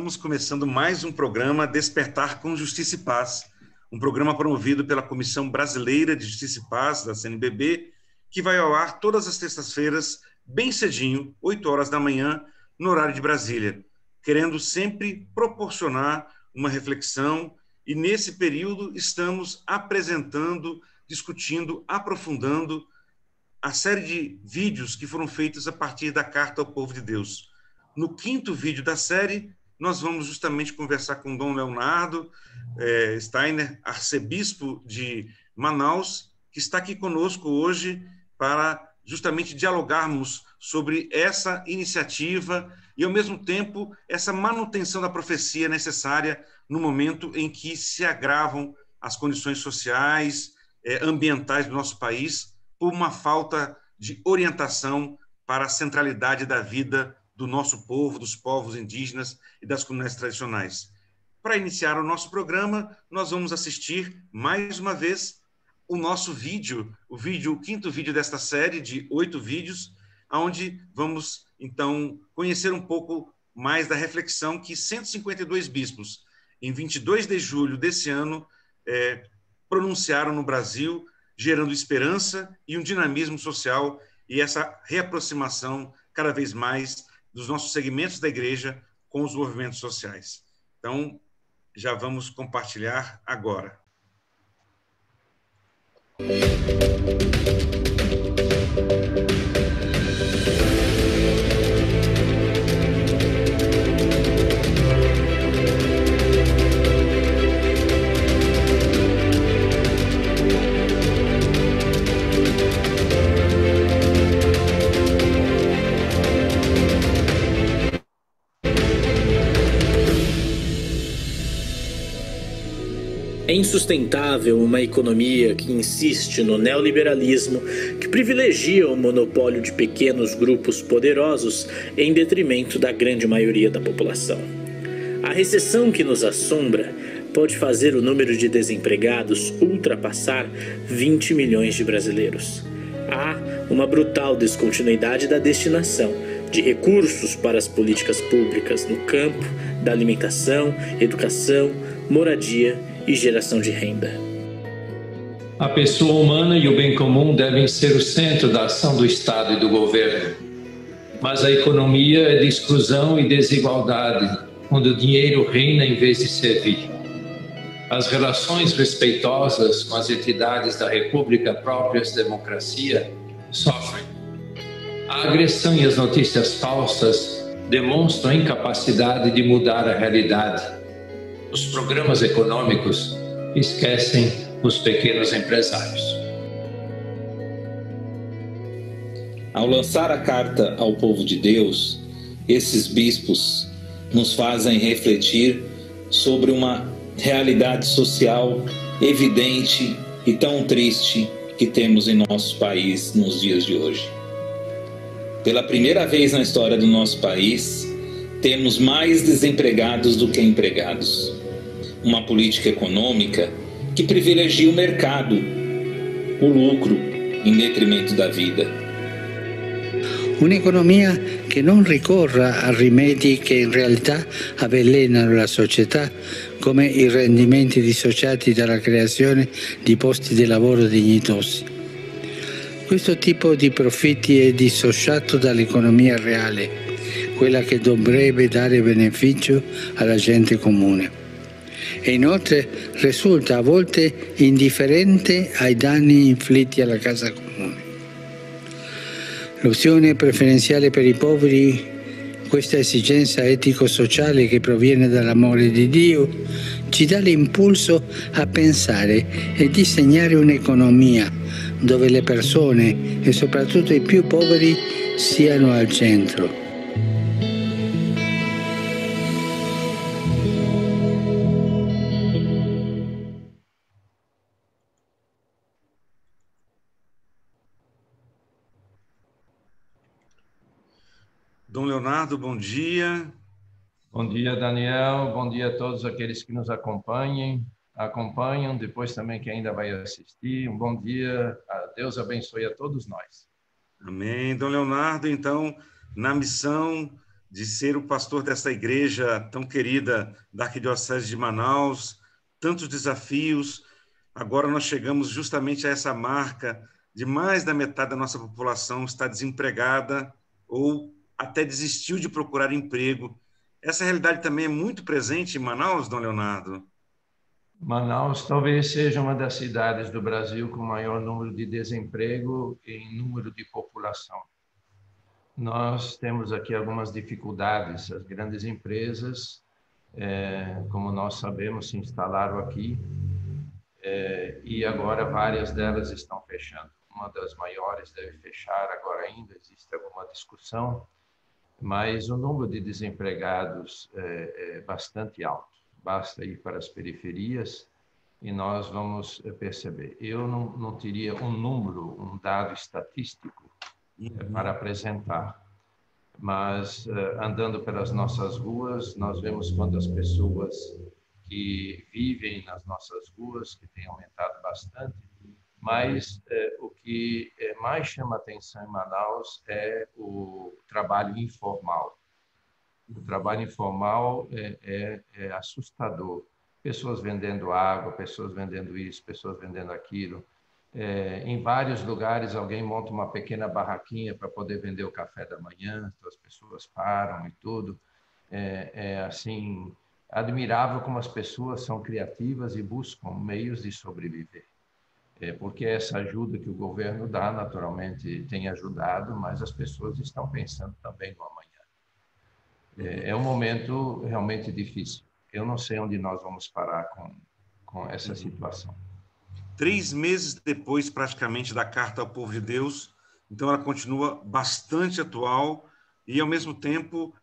Estamos começando mais um programa Despertar com Justiça e Paz, um programa promovido pela Comissão Brasileira de Justiça e Paz, da CNBB, que vai ao ar todas as terças-feiras, bem cedinho, 8 horas da manhã, no horário de Brasília, querendo sempre proporcionar uma reflexão, e nesse período estamos apresentando, discutindo, aprofundando a série de vídeos que foram feitos a partir da Carta ao Povo de Deus. No 5º vídeo da série, nós vamos justamente conversar com Dom Leonardo Steiner, arcebispo de Manaus, que está aqui conosco hoje para justamente dialogarmos sobre essa iniciativa e, ao mesmo tempo, essa manutenção da profecia necessária no momento em que se agravam as condições sociais, ambientais do nosso país por uma falta de orientação para a centralidade da vida do nosso povo, dos povos indígenas e das comunidades tradicionais. Para iniciar o nosso programa, nós vamos assistir mais uma vez o nosso vídeo, o 5º vídeo desta série de 8 vídeos, onde vamos, então, conhecer um pouco mais da reflexão que 152 bispos, em 22 de julho desse ano, pronunciaram no Brasil, gerando esperança e um dinamismo social e essa reaproximação cada vez mais dos nossos segmentos da igreja com os movimentos sociais. Então, já vamos compartilhar agora. É insustentável uma economia que insiste no neoliberalismo, que privilegia o monopólio de pequenos grupos poderosos em detrimento da grande maioria da população. A recessão que nos assombra pode fazer o número de desempregados ultrapassar 20 milhões de brasileiros. Há uma brutal descontinuidade da destinação de recursos para as políticas públicas no campo da alimentação, educação, moradia e geração de renda. A pessoa humana e o bem comum devem ser o centro da ação do Estado e do governo. Mas a economia é de exclusão e desigualdade, onde o dinheiro reina em vez de servir. As relações respeitosas com as entidades da República próprias da democracia sofrem. A agressão e as notícias falsas demonstram a incapacidade de mudar a realidade. Os programas econômicos esquecem os pequenos empresários. Ao lançar a carta ao povo de Deus, esses bispos nos fazem refletir sobre uma realidade social evidente e tão triste que temos em nosso país nos dias de hoje. Pela primeira vez na história do nosso país, temos mais desempregados do que empregados. Uma política econômica que privilegia o mercado, o lucro, em detrimento da vida. Un'economia che non ricorra a rimedi che in realtà avvelenano la società, come i rendimenti dissociati dalla creazione di posti di lavoro dignitosi. Questo tipo di profitti è dissociato dall'economia reale, quella che dovrebbe dare beneficio alla gente comune. E inoltre risulta a volte indifferente ai danni inflitti alla casa comune. L'opzione preferenziale per i poveri, questa esigenza etico-sociale che proviene dall'amore di Dio, ci dà l'impulso a pensare e disegnare un'economia dove le persone e soprattutto i più poveri siano al centro. Dom Leonardo, bom dia. Bom dia, Daniel. Bom dia a todos aqueles que nos acompanham, depois também quem ainda vai assistir. Um bom dia. Deus abençoe a todos nós. Amém. Dom Leonardo, então, na missão de ser o pastor dessa igreja tão querida da Arquidiocese de Manaus, tantos desafios. Agora nós chegamos justamente a essa marca de mais da metade da nossa população estar desempregada ou até desistiu de procurar emprego. Essa realidade também é muito presente em Manaus, Dom Leonardo? Manaus talvez seja uma das cidades do Brasil com maior número de desemprego em número de população. Nós temos aqui algumas dificuldades. As grandes empresas, como nós sabemos, se instalaram aqui e agora várias delas estão fechando. Uma das maiores deve fechar agora ainda, existe alguma discussão, mas o número de desempregados é bastante alto. Basta ir para as periferias e nós vamos perceber. Eu não teria um número, um dado estatístico para apresentar, mas andando pelas nossas ruas, nós vemos quando as pessoas que vivem nas nossas ruas, que tem aumentado bastante, mas o que mais chama atenção em Manaus é o trabalho informal. O trabalho informal é assustador. Pessoas vendendo água, pessoas vendendo isso, pessoas vendendo aquilo. Em vários lugares, alguém monta uma pequena barraquinha para poder vender o café da manhã, então as pessoas param e tudo. Assim, admirável como as pessoas são criativas e buscam meios de sobreviver. Porque essa ajuda que o governo dá, naturalmente, tem ajudado, mas as pessoas estão pensando também no amanhã. É um momento realmente difícil. Eu não sei onde nós vamos parar com essa situação. 3 meses depois, praticamente, da Carta ao Povo de Deus, então ela continua bastante atual e, ao mesmo tempo,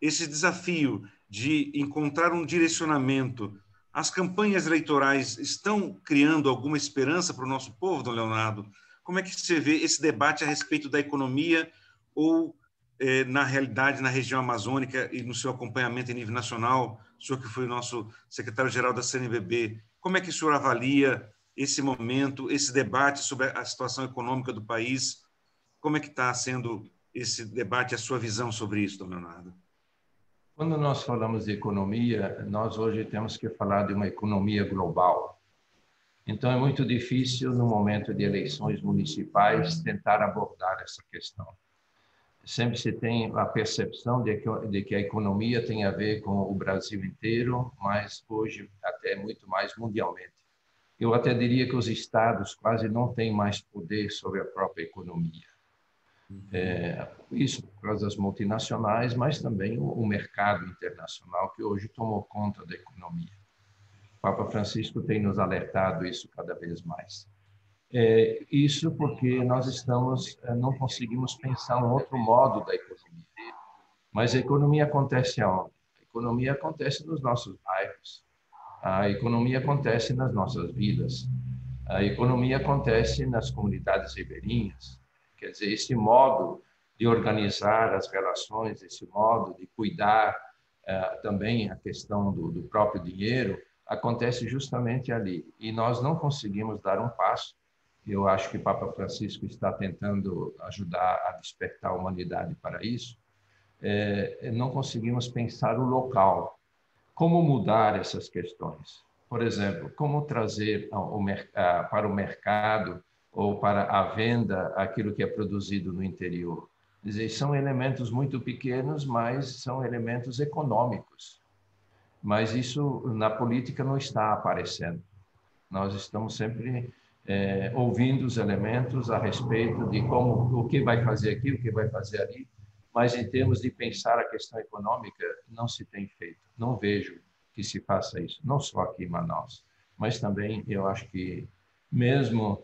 esse desafio de encontrar um direcionamento. As campanhas eleitorais estão criando alguma esperança para o nosso povo, Dom Leonardo? Como é que você vê esse debate a respeito da economia ou, na realidade, na região amazônica e no seu acompanhamento em nível nacional, o senhor que foi o nosso secretário-geral da CNBB, como é que o senhor avalia esse momento, esse debate sobre a situação econômica do país? Como é que está sendo esse debate, a sua visão sobre isso, Dom Leonardo? Quando nós falamos de economia, nós hoje temos que falar de uma economia global. Então, é muito difícil, no momento de eleições municipais, tentar abordar essa questão. Sempre se tem a percepção de que a economia tem a ver com o Brasil inteiro, mas hoje até muito mais mundialmente. Eu até diria que os estados quase não têm mais poder sobre a própria economia. Isso por causa das multinacionais, mas também o mercado internacional que hoje tomou conta da economia. O Papa Francisco tem nos alertado isso cada vez mais. Isso porque nós não conseguimos pensar um outro modo da economia. Mas a economia acontece aonde? A economia acontece nos nossos bairros. A economia acontece nas nossas vidas. A economia acontece nas comunidades ribeirinhas. Quer dizer, esse modo de organizar as relações, esse modo de cuidar também a questão do próprio dinheiro, acontece justamente ali. E nós não conseguimos dar um passo. Eu acho que o Papa Francisco está tentando ajudar a despertar a humanidade para isso. Não conseguimos pensar o local. Como mudar essas questões? Por exemplo, como trazer para o mercado ou para a venda aquilo que é produzido no interior? Quer dizer, são elementos muito pequenos, mas são elementos econômicos. Mas isso na política não está aparecendo. Nós estamos sempre ouvindo os elementos a respeito de o que vai fazer aqui, o que vai fazer ali, mas em termos de pensar a questão econômica, não se tem feito. Não vejo que se faça isso, não só aqui em Manaus, mas também eu acho que mesmo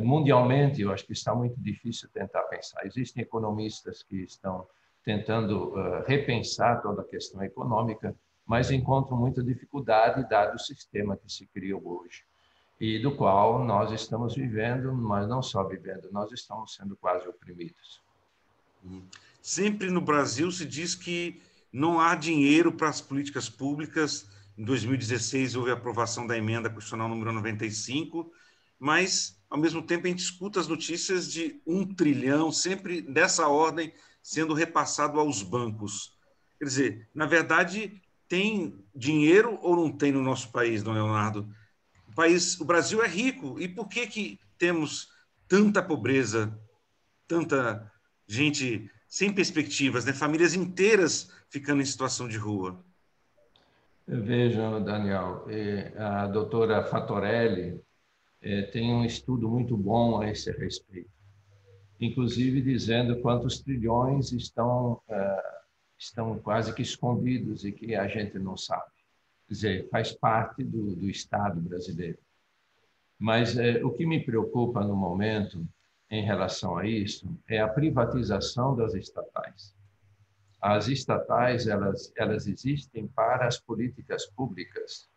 mundialmente, eu acho que está muito difícil tentar pensar. Existem economistas que estão tentando repensar toda a questão econômica, mas encontram muita dificuldade dado o sistema que se criou hoje e do qual nós estamos vivendo, mas não só vivendo, nós estamos sendo quase oprimidos. Sempre no Brasil se diz que não há dinheiro para as políticas públicas. Em 2016 houve a aprovação da emenda constitucional número 95, mas, ao mesmo tempo, a gente escuta as notícias de 1 trilhão, sempre dessa ordem sendo repassado aos bancos. Quer dizer, na verdade, tem dinheiro ou não tem no nosso país, Dom Leonardo? O Brasil é rico, e por que temos tanta pobreza, tanta gente sem perspectivas, né? Famílias inteiras ficando em situação de rua? Veja, Daniel, a doutora Fatorelli tem um estudo muito bom a esse respeito, inclusive dizendo quantos trilhões estão quase que escondidos e que a gente não sabe. Quer dizer, faz parte do Estado brasileiro. Mas o que me preocupa no momento, em relação a isso, é a privatização das estatais. As estatais, elas existem para as políticas públicas.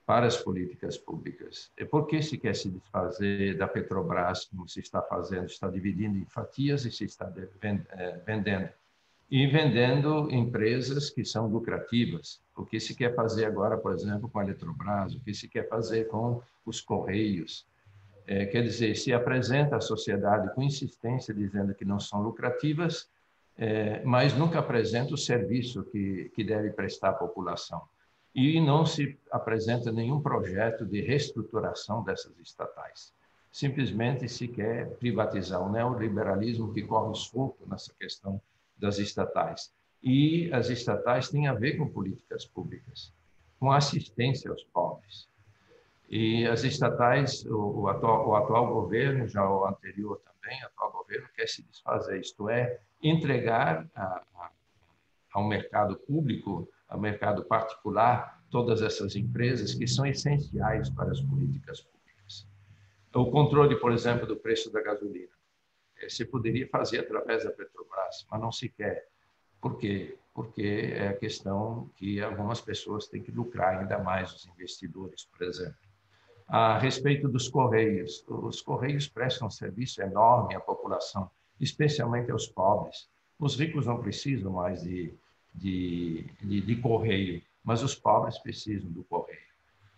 Para as políticas públicas. E por que se quer se desfazer da Petrobras, como se está fazendo? Está dividindo em fatias e se está vendendo. E vendendo empresas que são lucrativas. O que se quer fazer agora, por exemplo, com a Eletrobras, o que se quer fazer com os Correios. Quer dizer, se apresenta à sociedade com insistência dizendo que não são lucrativas, mas nunca apresenta o serviço que deve prestar à população. E não se apresenta nenhum projeto de reestruturação dessas estatais. Simplesmente se quer privatizar o neoliberalismo que corre solto nessa questão das estatais. E as estatais têm a ver com políticas públicas, com assistência aos pobres. E as estatais, o atual governo, já o anterior também, o atual governo quer se desfazer, isto é, entregar ao mercado público, ao mercado particular, todas essas empresas que são essenciais para as políticas públicas. O controle, por exemplo, do preço da gasolina. Se poderia fazer através da Petrobras, mas não se quer. Por quê? Porque é a questão que algumas pessoas têm que lucrar, ainda mais os investidores, por exemplo. A respeito dos Correios, os Correios prestam um serviço enorme à população, especialmente aos pobres. Os ricos não precisam mais de correio, mas os pobres precisam do correio.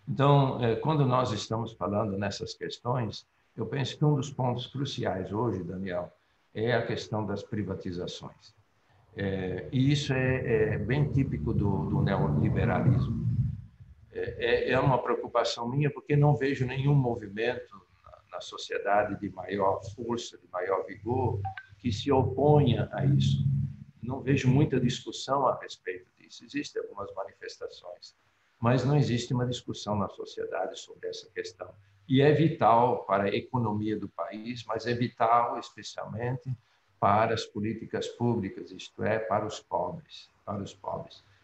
Então, quando nós estamos falando nessas questões, eu penso que um dos pontos cruciais hoje, Daniel, é a questão das privatizações. E isso é bem típico do neoliberalismo. É uma preocupação minha, porque não vejo nenhum movimento na sociedade de maior força, de maior vigor, que se oponha a isso. Não vejo muita discussão a respeito disso. Existem algumas manifestações, mas não existe uma discussão na sociedade sobre essa questão. E é vital para a economia do país, mas é vital especialmente para as políticas públicas, isto é, para os pobres.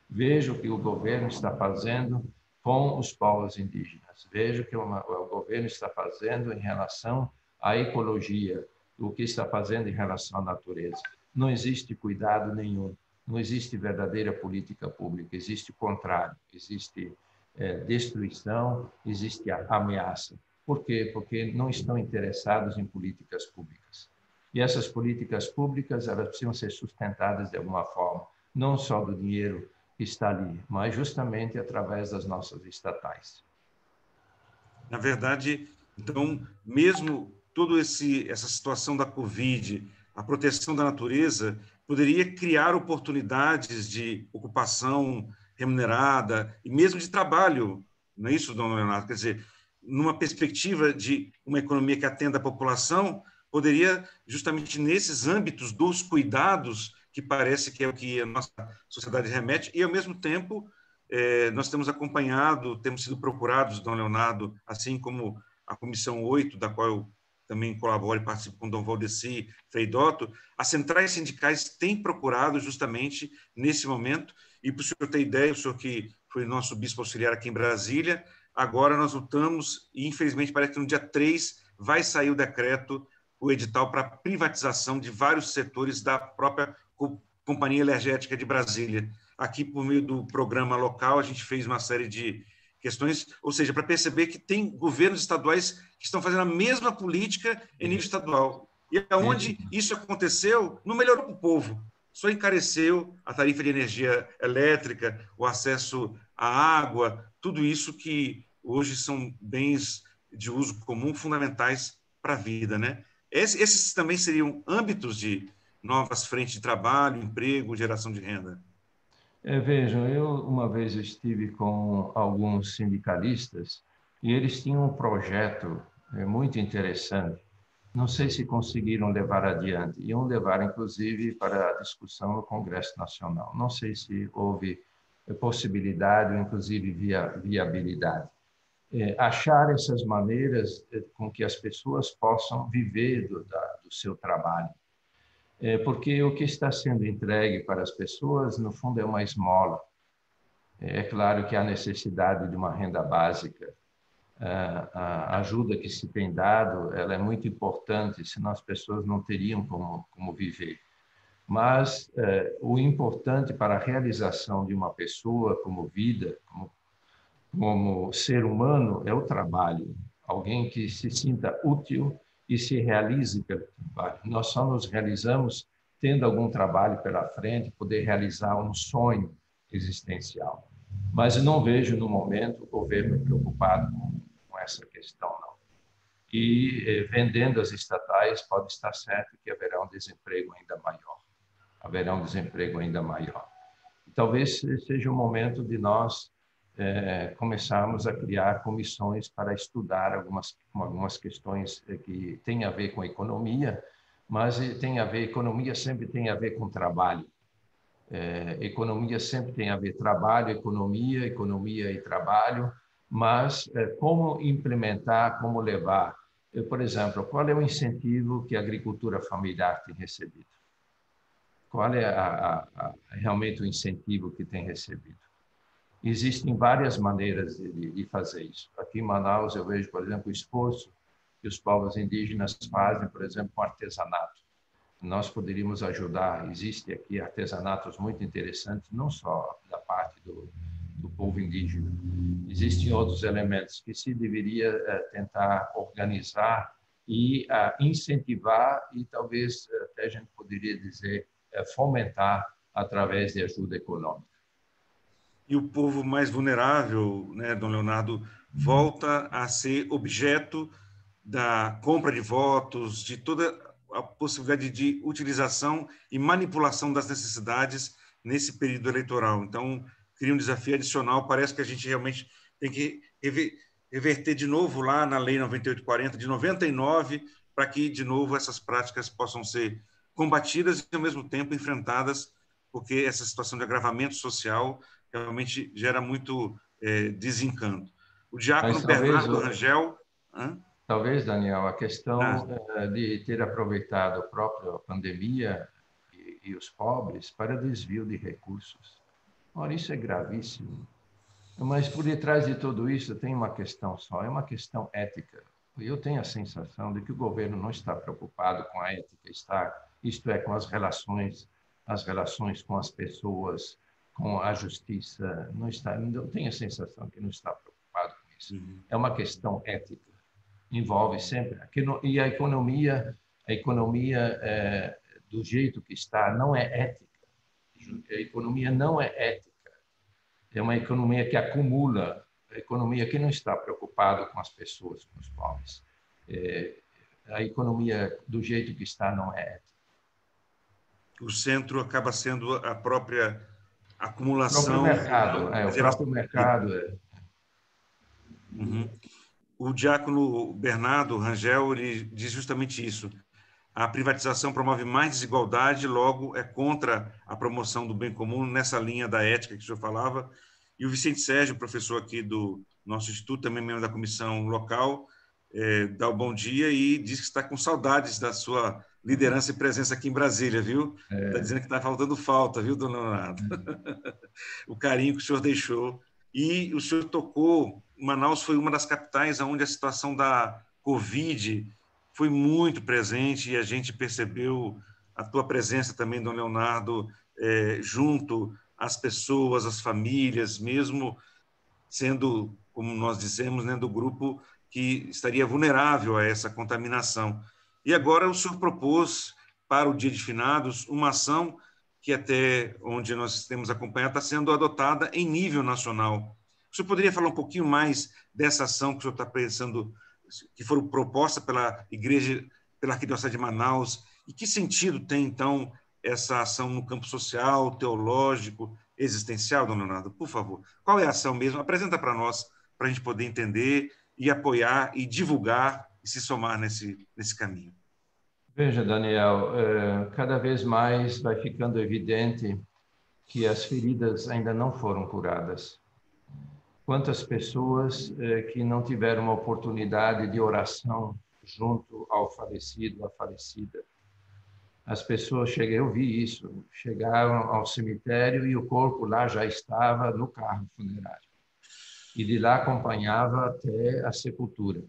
Vejo o que o governo está fazendo com os povos indígenas. Vejo o que o governo está fazendo em relação à ecologia, o que está fazendo em relação à natureza. Não existe cuidado nenhum, não existe verdadeira política pública, existe o contrário, existe destruição, existe ameaça. Por quê? Porque não estão interessados em políticas públicas. E essas políticas públicas, elas precisam ser sustentadas de alguma forma, não só do dinheiro que está ali, mas justamente através das nossas estatais. Na verdade, então, mesmo toda essa situação da Covid, a proteção da natureza, poderia criar oportunidades de ocupação remunerada e mesmo de trabalho, não é isso, Dom Leonardo? Quer dizer, numa perspectiva de uma economia que atenda a população, poderia, justamente nesses âmbitos dos cuidados, que parece que é o que a nossa sociedade remete, e, ao mesmo tempo, nós temos acompanhado, temos sido procurados, Dom Leonardo, assim como a Comissão 8, da qual eu também colaboro e participo com Dom Valdeci Freidotto, as centrais sindicais têm procurado justamente nesse momento, e para o senhor ter ideia, o senhor que foi nosso bispo auxiliar aqui em Brasília, agora nós lutamos, e infelizmente parece que no dia 3 vai sair o decreto, o edital para privatização de vários setores da própria Companhia Energética de Brasília. Aqui, por meio do programa local, a gente fez uma série de questões, ou seja, para perceber que tem governos estaduais que estão fazendo a mesma política em nível estadual. E aonde isso aconteceu, não melhorou para o povo, só encareceu a tarifa de energia elétrica, o acesso à água, tudo isso que hoje são bens de uso comum fundamentais para a vida, né? Esses também seriam âmbitos de novas frentes de trabalho, emprego, geração de renda? Vejam, uma vez estive com alguns sindicalistas e eles tinham um projeto muito interessante. Não sei se conseguiram levar adiante. Iam levar, inclusive, para a discussão no Congresso Nacional. Não sei se houve possibilidade ou, inclusive, viabilidade. Achar essas maneiras com que as pessoas possam viver do seu trabalho. Porque o que está sendo entregue para as pessoas, no fundo, é uma esmola. É claro que há necessidade de uma renda básica. A ajuda que se tem dado, ela é muito importante, senão as pessoas não teriam como viver. Mas o importante para a realização de uma pessoa como vida, como ser humano, é o trabalho. Alguém que se sinta útil e se realize pelo trabalho. Nós só nos realizamos tendo algum trabalho pela frente, poder realizar um sonho existencial. Mas não vejo, no momento, o governo preocupado com essa questão, não. E vendendo as estatais, pode estar certo que haverá um desemprego ainda maior. Haverá um desemprego ainda maior. E talvez seja o momento de nós começarmos a criar comissões para estudar algumas questões que têm a ver com a economia, mas economia sempre tem a ver com trabalho. Economia sempre tem a ver trabalho, economia e trabalho, mas como implementar, como levar. Por exemplo, qual é o incentivo que a agricultura familiar tem recebido? Qual é realmente o incentivo que tem recebido? Existem várias maneiras de fazer isso. Aqui em Manaus eu vejo, por exemplo, o esforço que os povos indígenas fazem, por exemplo, com artesanato. Nós poderíamos ajudar. Existem aqui artesanatos muito interessantes, não só da parte do povo indígena. Existem outros elementos que se deveria tentar organizar e incentivar e talvez até a gente poderia dizer fomentar através de ajuda econômica. E o povo mais vulnerável, né, Dom Leonardo, volta a ser objeto da compra de votos, de toda a possibilidade de utilização e manipulação das necessidades nesse período eleitoral. Então, cria um desafio adicional. Parece que a gente realmente tem que reverter de novo lá na Lei 9840 de 99, para que, de novo, essas práticas possam ser combatidas e, ao mesmo tempo, enfrentadas, porque essa situação de agravamento social realmente gera muito desencanto. O diácono Bernardo Rangel... Talvez, Daniel, a questão de ter aproveitado a própria pandemia e os pobres para desvio de recursos. Ora, isso é gravíssimo. Mas por detrás de tudo isso tem uma questão só, é uma questão ética. Eu tenho a sensação de que o governo não está preocupado com a ética, isto é, com as relações com as pessoas, com a justiça, não tenho a sensação que não está preocupado com isso. É uma questão ética, envolve sempre. E a economia do jeito que está não é ética. A economia não é ética. É uma economia que acumula, a economia que não está preocupada com as pessoas, com os pobres. A economia do jeito que está não é ética. O centro acaba sendo a própria acumulação... O próprio mercado. Uhum. O diácono Bernardo Rangel ele diz justamente isso. A privatização promove mais desigualdade, logo é contra a promoção do bem comum, nessa linha da ética que o senhor falava. E o Vicente Sérgio, professor aqui do nosso instituto, também membro da comissão local, dá o bom dia e diz que está com saudades da sua liderança e presença aqui em Brasília, viu? Está dizendo que está faltando falta, viu, dona Leonardo? O carinho que o senhor deixou. E o senhor tocou, Manaus foi uma das capitais onde a situação da Covid foi muito presente e a gente percebeu a tua presença também, dona Leonardo, junto às pessoas, às famílias, mesmo sendo, como nós dissemos, né, do grupo que estaria vulnerável a essa contaminação. E agora o senhor propôs para o Dia de Finados uma ação que até onde nós temos acompanhado está sendo adotada em nível nacional. O senhor poderia falar um pouquinho mais dessa ação que o senhor está pensando, que foi proposta pela Igreja, pela Arquidiocese de Manaus, E que sentido tem, então, essa ação no campo social, teológico, existencial, Dom Leonardo? Por favor, qual é a ação mesmo? Apresenta para nós, para a gente poder entender e apoiar e divulgar e se somar nesse caminho. Veja, Daniel, cada vez mais vai ficando evidente que as feridas ainda não foram curadas. Quantas pessoas que não tiveram uma oportunidade de oração junto ao falecido, à falecida. As pessoas eu vi isso, chegaram ao cemitério e o corpo lá já estava no carro funerário. E de lá acompanhava até a sepultura.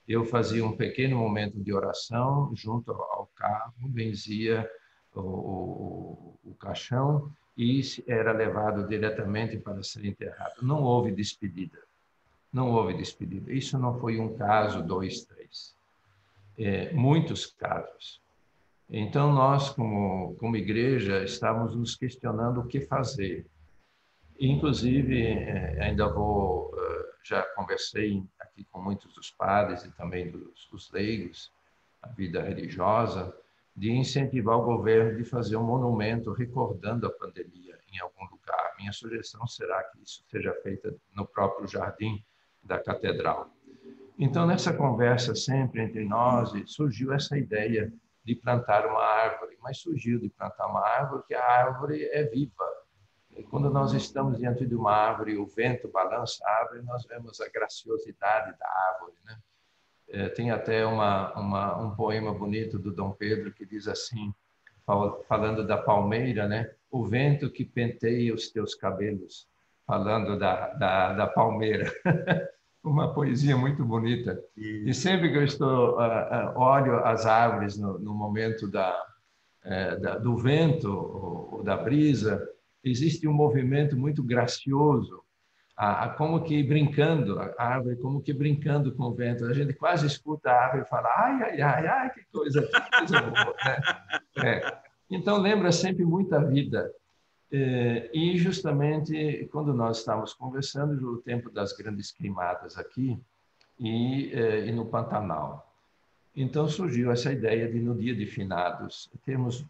Eu fazia um pequeno momento de oração junto ao carro, benzia o caixão e era levado diretamente para ser enterrado. Não houve despedida. Não houve despedida. Isso não foi um caso, 2, 3. Muitos casos. Então, nós, como igreja, estamos nos questionando o que fazer. Inclusive, ainda já conversei aqui com muitos dos padres e também dos leigos, a vida religiosa, de incentivar o governo de fazer um monumento recordando a pandemia em algum lugar. Minha sugestão será que isso seja feito no próprio jardim da catedral. Então, nessa conversa sempre entre nós, surgiu essa ideia de plantar uma árvore, mas surgiu de plantar uma árvore que a árvore é viva. E quando nós estamos diante de uma árvore e o vento balança a árvore, nós vemos a graciosidade da árvore, né? Tem até um poema bonito do Dom Pedro que diz assim, falando da palmeira, né? O vento que penteia os teus cabelos, falando da palmeira. Uma poesia muito bonita. E sempre que eu olho as árvores no momento do vento ou da brisa, existe um movimento muito gracioso, como que brincando, a árvore como que brincando com o vento. A gente quase escuta a árvore falar, ai, ai, ai, ai, que coisa boa, né? Então, lembra sempre muita vida. E justamente quando nós estávamos conversando no tempo das grandes queimadas aqui e no Pantanal. Então, surgiu essa ideia de, no dia de finados,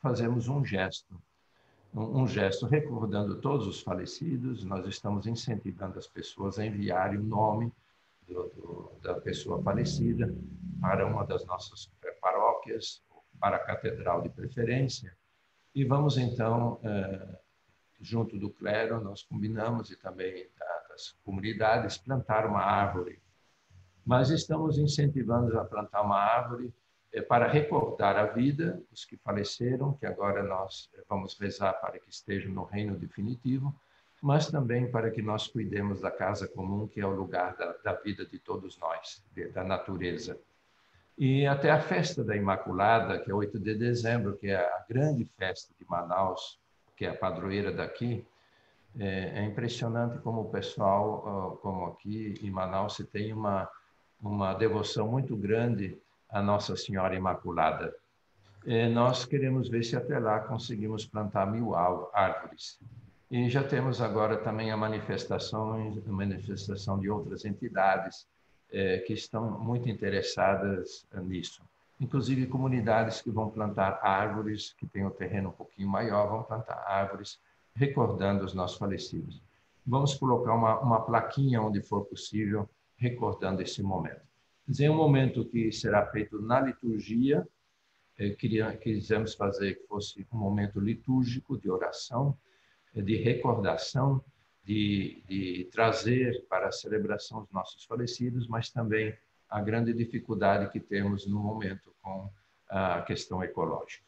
fazermos um gesto recordando todos os falecidos. Nós estamos incentivando as pessoas a enviarem o nome da pessoa falecida para uma das nossas paróquias, para a catedral de preferência, e vamos então, junto do clero, nós combinamos, e também das comunidades, plantar uma árvore. Mas estamos incentivando a plantar uma árvore para recordar a vida, os que faleceram, que agora nós vamos rezar para que estejam no reino definitivo, mas também para que nós cuidemos da casa comum, que é o lugar da vida de todos nós, da natureza. E até a festa da Imaculada, que é 8 de dezembro, que é a grande festa de Manaus, que é a padroeira daqui. É impressionante como o pessoal, como aqui em Manaus, se tem uma devoção muito grande a Nossa Senhora Imaculada. Nós queremos ver se até lá conseguimos plantar 1000 árvores. E já temos agora também a manifestação de outras entidades que estão muito interessadas nisso. Inclusive comunidades que vão plantar árvores, que têm um terreno um pouquinho maior, vão plantar árvores recordando os nossos falecidos. Vamos colocar uma plaquinha onde for possível, recordando esse momento. É um momento que será feito na liturgia. Quisemos fazer que fosse um momento litúrgico de oração, de recordação, de trazer para a celebração os nossos falecidos, mas também a grande dificuldade que temos no momento com a questão ecológica.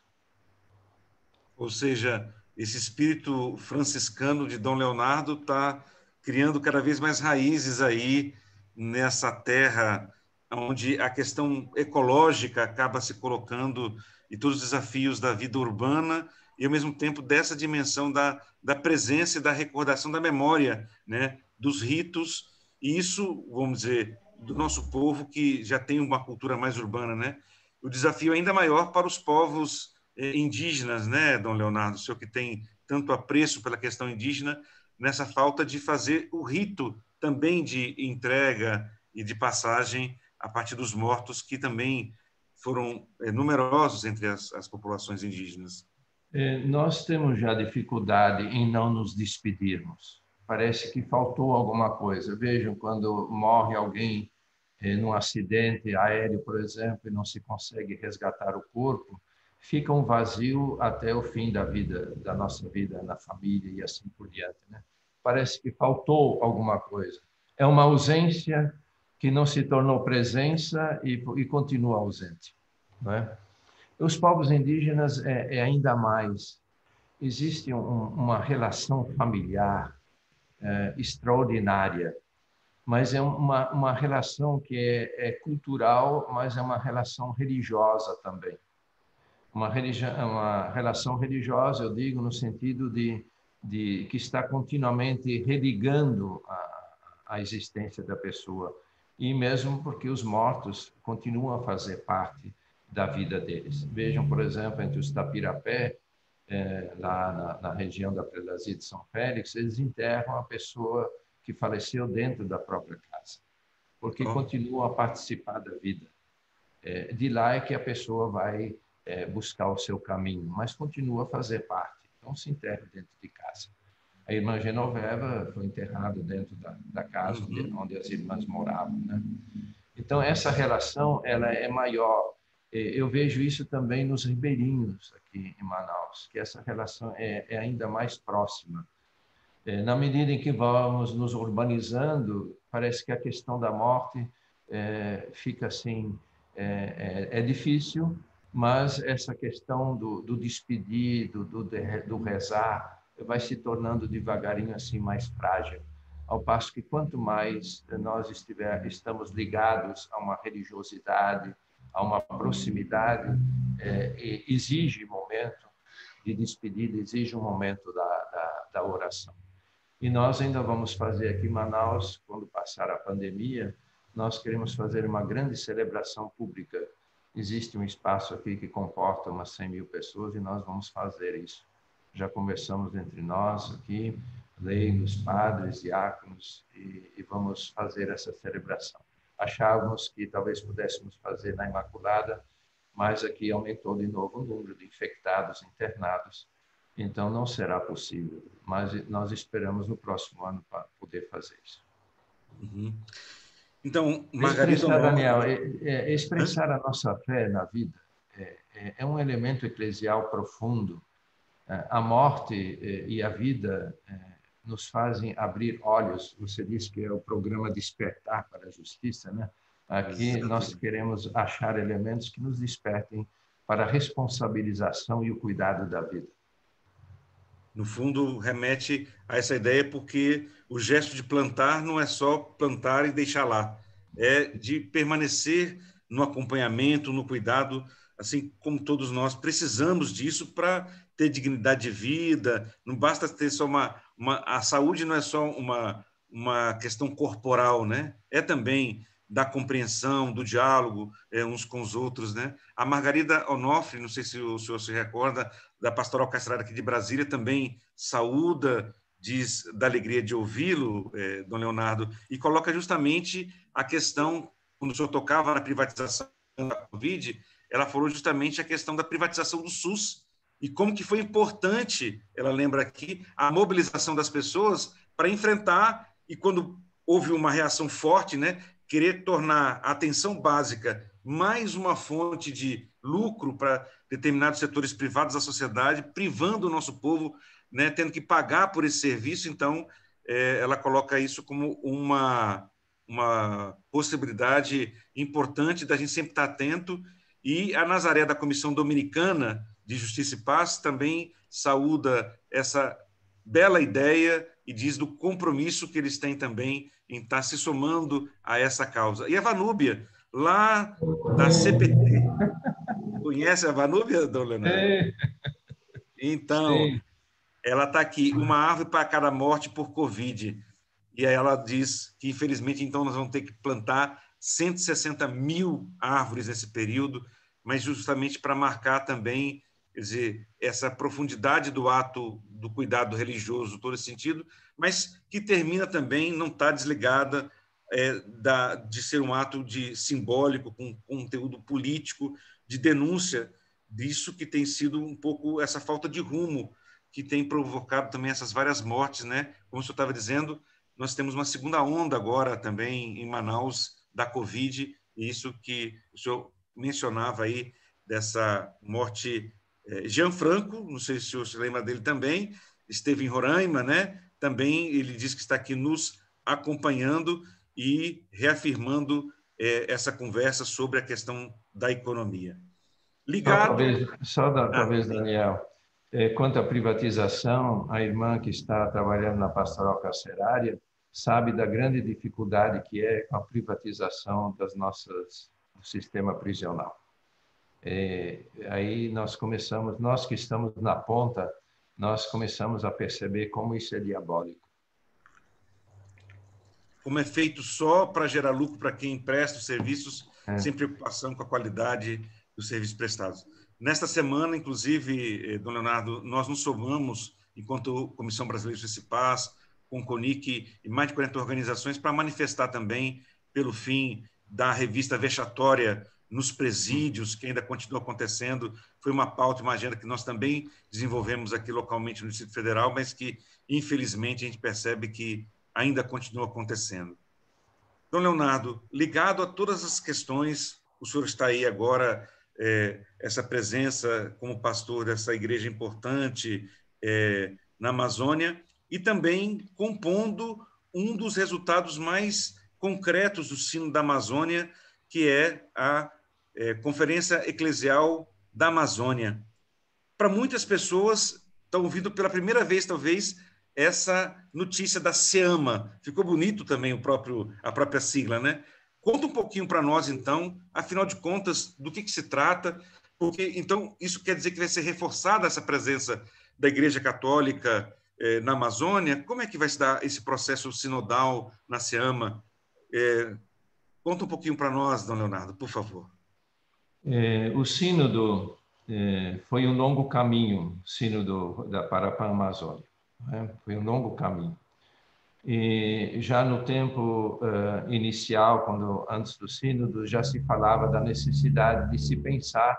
Ou seja, esse espírito franciscano de Dom Leonardo está criando cada vez mais raízes aí nessa terra onde a questão ecológica acaba se colocando e todos os desafios da vida urbana e, ao mesmo tempo, dessa dimensão da presença e da recordação da memória, né, dos ritos, e isso, vamos dizer, do nosso povo que já tem uma cultura mais urbana, né? O desafio é ainda maior para os povos indígenas, né, Dom Leonardo, o senhor que tem tanto apreço pela questão indígena, nessa falta de fazer o rito também de entrega e de passagem a partir dos mortos, que também foram numerosos entre as populações indígenas. Nós temos já dificuldade em não nos despedirmos. Parece que faltou alguma coisa. Vejam, quando morre alguém num acidente aéreo, por exemplo, e não se consegue resgatar o corpo, fica um vazio até o fim da vida, da nossa vida na família e assim por diante, né? Parece que faltou alguma coisa. É uma ausência que não se tornou presença e continua ausente, não é? Os povos indígenas é ainda mais. Existe uma relação familiar extraordinária, mas é uma relação que é cultural, mas é uma relação religiosa também. Uma relação religiosa, eu digo, no sentido de que está continuamente religando a existência da pessoa, e mesmo porque os mortos continuam a fazer parte da vida deles. Vejam, por exemplo, entre os Tapirapé, lá na região da Prelazia de São Félix, eles enterram a pessoa que faleceu dentro da própria casa, porque continuam a participar da vida. De lá é que a pessoa vai buscar o seu caminho, mas continua a fazer parte. Então, se enterra dentro de casa. A irmã Genoveva foi enterrada dentro da casa onde as irmãs moravam, né? Então, essa relação ela é maior. Eu vejo isso também nos ribeirinhos aqui em Manaus, que essa relação é ainda mais próxima. Na medida em que vamos nos urbanizando, parece que a questão da morte fica assim, é difícil, mas essa questão do despedir, do rezar, vai se tornando devagarinho assim mais frágil. Ao passo que quanto mais nós estamos ligados a uma religiosidade, a uma proximidade, exige momento de despedida, exige um momento da oração. E nós ainda vamos fazer aqui em Manaus, quando passar a pandemia, nós queremos fazer uma grande celebração pública. Existe um espaço aqui que comporta umas 100 mil pessoas e nós vamos fazer isso. Já conversamos entre nós aqui, leigos, padres, diáconos, e vamos fazer essa celebração. Achávamos que talvez pudéssemos fazer na Imaculada, mas aqui aumentou de novo o número de infectados, internados, então não será possível, mas nós esperamos no próximo ano para poder fazer isso. Então, Margarida Daniel, expressar a nossa fé na vida é um elemento eclesial profundo. A morte e a vida nos fazem abrir olhos. Você disse que é o programa Despertar para a Justiça, né? Aqui nós queremos achar elementos que nos despertem para a responsabilização e o cuidado da vida. No fundo, remete a essa ideia porque o gesto de plantar não é só plantar e deixar lá, é de permanecer no acompanhamento, no cuidado, assim como todos nós precisamos disso para ter dignidade de vida. Não basta ter só a saúde não é só uma questão corporal, né? É também da compreensão, do diálogo uns com os outros, né? A Margarida Onofre, não sei se o senhor se recorda, da Pastoral Carcerária aqui de Brasília, também saúda, diz da alegria de ouvi-lo, Dom Leonardo, e coloca justamente a questão, quando o senhor tocava na privatização da Covid, ela falou justamente a questão da privatização do SUS, e como que foi importante, ela lembra aqui, a mobilização das pessoas para enfrentar, e quando houve uma reação forte, né, querer tornar a atenção básica mais uma fonte de lucro para determinados setores privados da sociedade, privando o nosso povo, né, tendo que pagar por esse serviço. Então, ela coloca isso como uma possibilidade importante da gente sempre estar atento. E a Nazaré, da Comissão Dominicana de Justiça e Paz, também saúda essa bela ideia e diz do compromisso que eles têm também em estar se somando a essa causa. E a Vanúbia, lá da CPT, conhece a Vanúbia, Dom Leonardo? Então, sim. Ela está aqui, uma árvore para cada morte por Covid. E aí ela diz que, infelizmente, então nós vamos ter que plantar 160 mil árvores nesse período, mas justamente para marcar também, quer dizer, essa profundidade do ato do cuidado religioso, todo esse sentido, mas que termina também, não está desligada de ser um ato simbólico, com conteúdo político, de denúncia disso que tem sido um pouco essa falta de rumo que tem provocado também essas várias mortes, né? Como o senhor estava dizendo, nós temos uma segunda onda agora também em Manaus da Covid, e isso que o senhor mencionava aí, dessa morte. Gianfranco, não sei se o senhor se lembra dele também, esteve em Roraima, né? Também ele diz que está aqui nos acompanhando e reafirmando essa conversa sobre a questão da economia. Ligado... Talvez, Daniel, quanto à privatização, a irmã que está trabalhando na pastoral carcerária sabe da grande dificuldade que é a privatização do sistema prisional. Aí nós que estamos na ponta, nós começamos a perceber como isso é diabólico. Como é feito só para gerar lucro para quem presta os serviços, sem preocupação com a qualidade dos serviços prestados. Nesta semana, inclusive, Dom Leonardo, nós nos somamos, enquanto Comissão Brasileira de Justiça e Paz, com o CONIC e mais de 40 organizações, para manifestar também pelo fim da revista vexatória nos presídios, que ainda continua acontecendo. Foi uma pauta, uma agenda que nós também desenvolvemos aqui localmente no Distrito Federal, mas que, infelizmente, a gente percebe que ainda continua acontecendo. Dom Leonardo, ligado a todas as questões, o senhor está aí agora, essa presença como pastor dessa igreja importante na Amazônia, e também compondo um dos resultados mais concretos do Sínodo da Amazônia, que é a Conferência Eclesial da Amazônia. Para muitas pessoas, estão ouvindo pela primeira vez, talvez, essa notícia da SEAMA. Ficou bonito também a própria sigla, né? Conta um pouquinho para nós, então, afinal de contas, do que se trata, porque, então, isso quer dizer que vai ser reforçada essa presença da Igreja Católica na Amazônia? Como é que vai se dar esse processo sinodal na SEAMA? Conta um pouquinho para nós, Dom Leonardo, por favor. O sínodo foi um longo caminho, o sínodo da Parapan-Amazônia. Foi um longo caminho. E já no tempo inicial, antes do sínodo, já se falava da necessidade de se pensar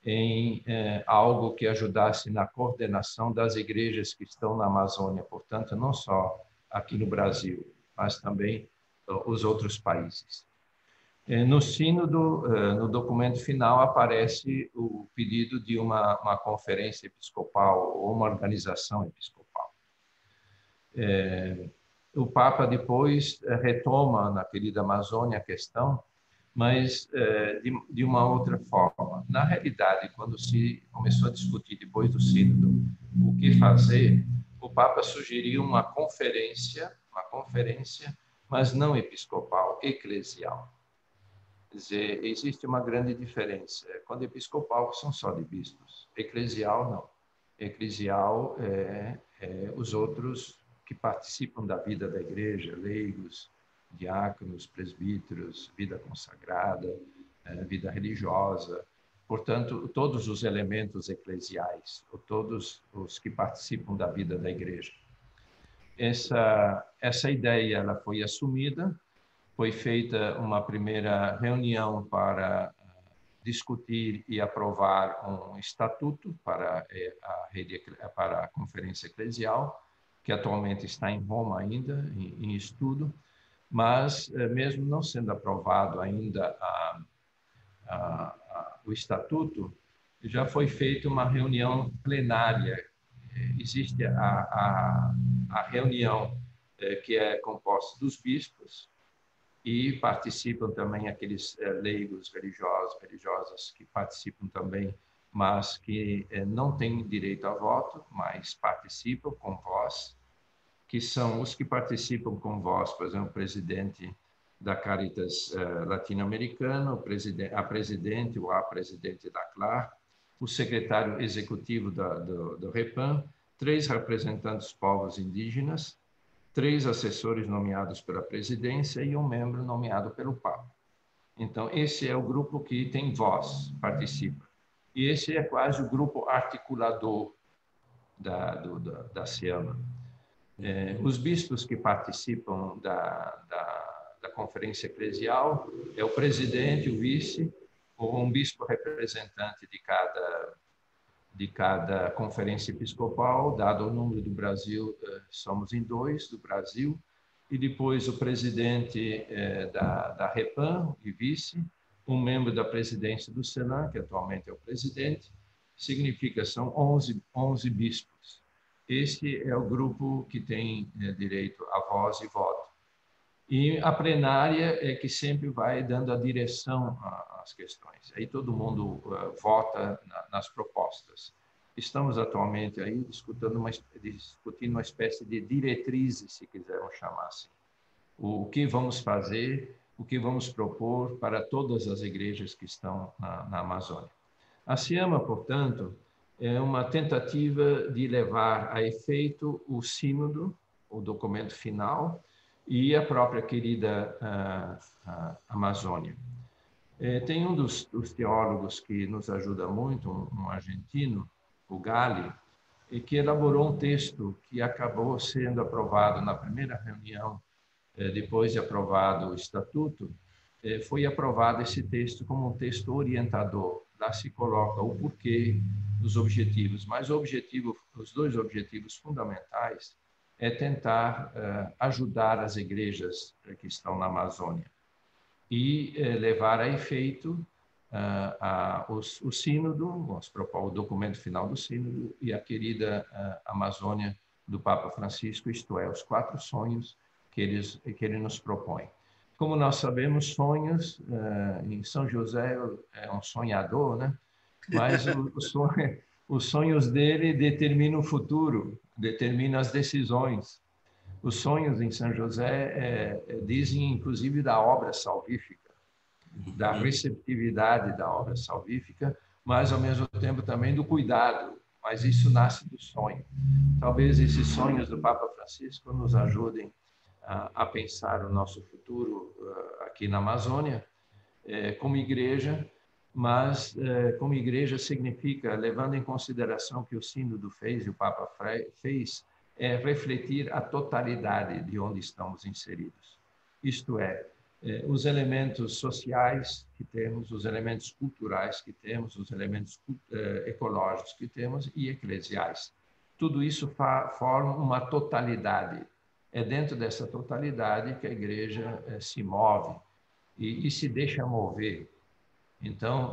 em algo que ajudasse na coordenação das igrejas que estão na Amazônia, portanto, não só aqui no Brasil, mas também os outros países. No sínodo, no documento final, aparece o pedido de uma conferência episcopal ou uma organização episcopal. O Papa depois retoma na querida Amazônia a questão, mas de uma outra forma. Na realidade, quando se começou a discutir depois do sínodo o que fazer, o Papa sugeriu uma conferência, mas não episcopal, eclesial. Quer dizer, existe uma grande diferença. Quando episcopal são só de bispos, eclesial não. Eclesial é os outros que participam da vida da igreja, leigos, diáconos, presbíteros, vida consagrada, vida religiosa, portanto, todos os elementos eclesiais, ou todos os que participam da vida da igreja. Essa ideia ela foi assumida, foi feita uma primeira reunião para discutir e aprovar um estatuto para a Conferência Eclesial, que atualmente está em Roma ainda, em estudo, mas mesmo não sendo aprovado ainda o estatuto, já foi feita uma reunião plenária. Existe a reunião que é composta dos bispos, e participam também aqueles leigos religiosos, religiosas que participam também, mas que não têm direito a voto, mas participam com voz, que são os que participam com voz, por exemplo, o presidente da Caritas latino-americana, a presidente ou a presidente da CLAR, o secretário executivo do REPAM, 3 representantes dos povos indígenas, 3 assessores nomeados pela presidência e um membro nomeado pelo Papa. Então, esse é o grupo que tem voz, participa. E esse é quase o grupo articulador da SEAMA. Os bispos que participam da conferência eclesial, é o presidente, o vice, ou um bispo representante de cada conferência episcopal. Dado o número do Brasil, somos em 2 do Brasil, e depois o presidente da REPAM e vice, um membro da presidência do Senan, que atualmente é o presidente, significa são 11 bispos. Esse é o grupo que tem direito a voz e voto. E a plenária é que sempre vai dando a direção às questões. Aí todo mundo vota nas propostas. Estamos atualmente aí discutindo uma espécie de diretrizes, se quisermos chamar assim. O que vamos fazer, o que vamos propor para todas as igrejas que estão na Amazônia. A SIAMA, portanto, é uma tentativa de levar a efeito o sínodo, o documento final, e a própria querida Amazônia. Tem um dos teólogos que nos ajuda muito, um argentino, o Galli, que elaborou um texto que acabou sendo aprovado na primeira reunião, depois de aprovado o estatuto, foi aprovado esse texto como um texto orientador. Lá se coloca o porquê dos objetivos, mas os 2 objetivos fundamentais é tentar ajudar as igrejas que estão na Amazônia e levar a efeito o sínodo, vamos propor o documento final do sínodo e a querida Amazônia do Papa Francisco, isto é, os 4 sonhos que ele nos propõe. Como nós sabemos, sonhos, em São José é um sonhador, né? Mas os sonhos dele determinam o futuro, determinam as decisões. Os sonhos em São José dizem, inclusive, da obra salvífica, da receptividade da obra salvífica, mas, ao mesmo tempo, também do cuidado. Mas isso nasce do sonho. Talvez esses sonhos do Papa Francisco nos ajudem a pensar o nosso futuro aqui na Amazônia, como igreja, mas como igreja significa, levando em consideração que o sínodo fez e o Papa fez, refletir a totalidade de onde estamos inseridos. Isto é, os elementos sociais que temos, os elementos culturais que temos, os elementos ecológicos que temos e eclesiais. Tudo isso forma uma totalidade. É dentro dessa totalidade que a igreja se move e se deixa mover. Então,